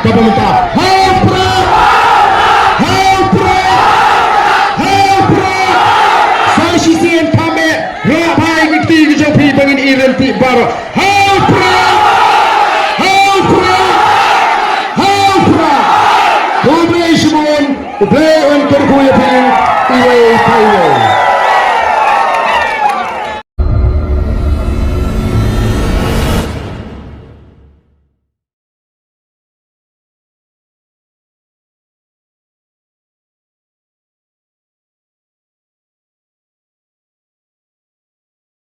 pemerintah. Hapra! Hapra! Hapra! Fascisten kami rapai giti gijopi bangin irenti baro. Hapra! Hapra! Hapra! Kumne ishmon, ublay on kerkuya ping, iwe paiwe.